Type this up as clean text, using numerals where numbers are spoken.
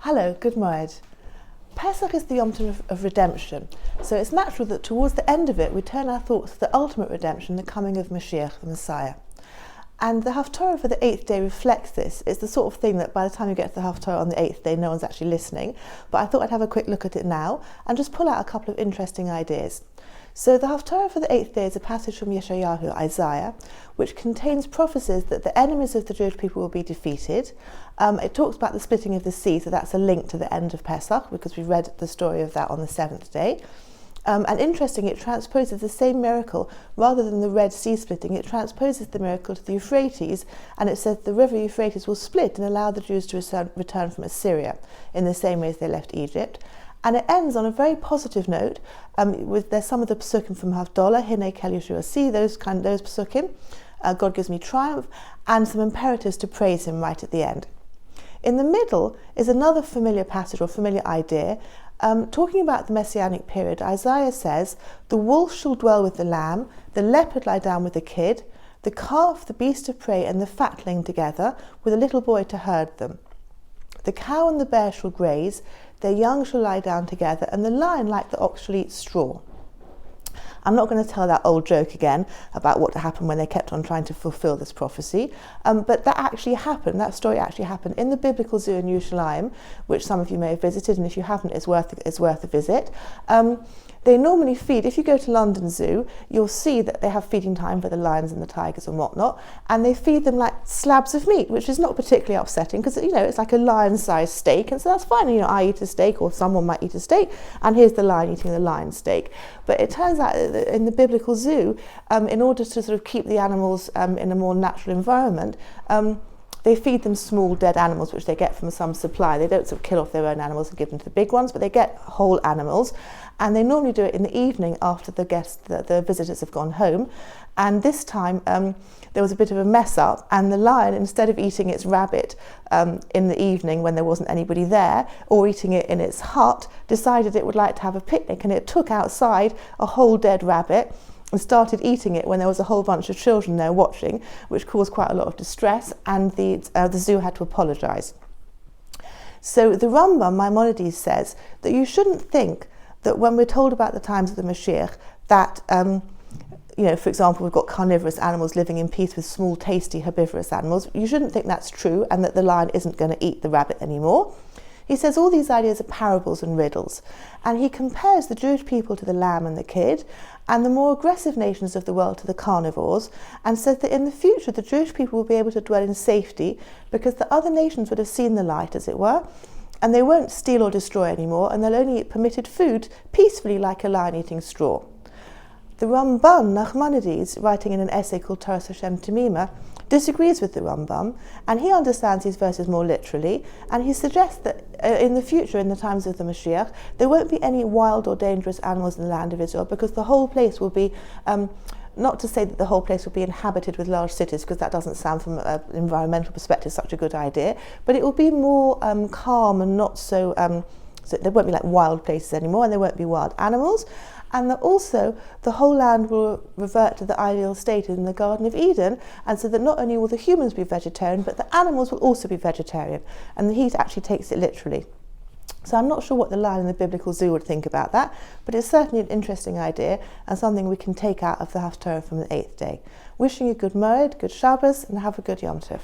Hello, good moed. Pesach is the Yom Tov of redemption, so it's natural that towards the end of it we turn our thoughts to the ultimate redemption, the coming of Mashiach, the Messiah. And the Haftorah for the 8th day reflects this. It's the sort of thing that by the time you get to the Haftorah on the 8th day, no one's actually listening. But I thought I'd have a quick look at it now and just pull out a couple of interesting ideas. So the Haftorah for the 8th day is a passage from Yeshayahu, Isaiah, which contains prophecies that the enemies of the Jewish people will be defeated. It talks about the splitting of the sea, so that's a link to the end of Pesach, because we read the story of that on the 7th day. And interesting, it transposes the same miracle, rather than the Red Sea splitting, it transposes the miracle to the Euphrates, and it says the river Euphrates will split and allow the Jews to return from Assyria, in the same way as they left Egypt. And it ends on a very positive note. There's some of the psukim from Havdalah, Hinei Kel Yeshua, those psukim, God gives me triumph, and some imperatives to praise him right at the end. In the middle is another familiar passage or familiar idea, talking about the Messianic period. Isaiah says, the wolf shall dwell with the lamb, the leopard lie down with the kid, the calf, the beast of prey, and the fatling together, with a little boy to herd them. The cow and the bear shall graze, their young shall lie down together, and the lion like the ox shall eat straw. I'm not going to tell that old joke again about what happened when they kept on trying to fulfill this prophecy, but that actually happened. That story actually happened in the biblical zoo in Yerushalayim, which some of you may have visited, and if you haven't, it's worth a visit. They normally feed, if you go to London Zoo, you'll see that they have feeding time for the lions and the tigers and whatnot, and they feed them like slabs of meat, which is not particularly upsetting because, it's like a lion-sized steak, and so that's fine. I eat a steak, or someone might eat a steak, and here's the lion eating the lion steak. But it turns out that in the biblical zoo, in order to sort of keep the animals in a more natural environment, they feed them small dead animals, which they get from some supply. They don't sort of kill off their own animals and give them to the big ones, but they get whole animals. And they normally do it in the evening after the visitors have gone home. And this time there was a bit of a mess up, and the lion, instead of eating its rabbit in the evening when there wasn't anybody there, or eating it in its hut, decided it would like to have a picnic, and it took outside a whole dead rabbit and started eating it when there was a whole bunch of children there watching, which caused quite a lot of distress, and the zoo had to apologise. So the Rambam, Maimonides, says that you shouldn't think that when we're told about the times of the Mashiach, that, for example, we've got carnivorous animals living in peace with small, tasty, herbivorous animals. You shouldn't think that's true, and that the lion isn't going to eat the rabbit anymore. He says all these ideas are parables and riddles, and he compares the Jewish people to the lamb and the kid, and the more aggressive nations of the world to the carnivores, and says that in the future the Jewish people will be able to dwell in safety because the other nations would have seen the light, as it were, and they won't steal or destroy anymore, and they'll only eat permitted food peacefully like a lion eating straw. The Ramban, Nachmanides, writing in an essay called Torah Hashem Temima, disagrees with the Rambam, and he understands these verses more literally, and he suggests that in the future, in the times of the Mashiach, there won't be any wild or dangerous animals in the land of Israel, because the whole place will be, not to say that the whole place will be inhabited with large cities, because that doesn't sound from an environmental perspective such a good idea, but it will be more calm and not so, so there won't be like wild places anymore, and there won't be wild animals. And that also the whole land will revert to the ideal state in the Garden of Eden, and so that not only will the humans be vegetarian, but the animals will also be vegetarian. And he actually takes it literally. So I'm not sure what the lion in the biblical zoo would think about that, but it's certainly an interesting idea and something we can take out of the Haftorah from the 8th day. Wishing you good moed, good Shabbos, and have a good Yom Tov.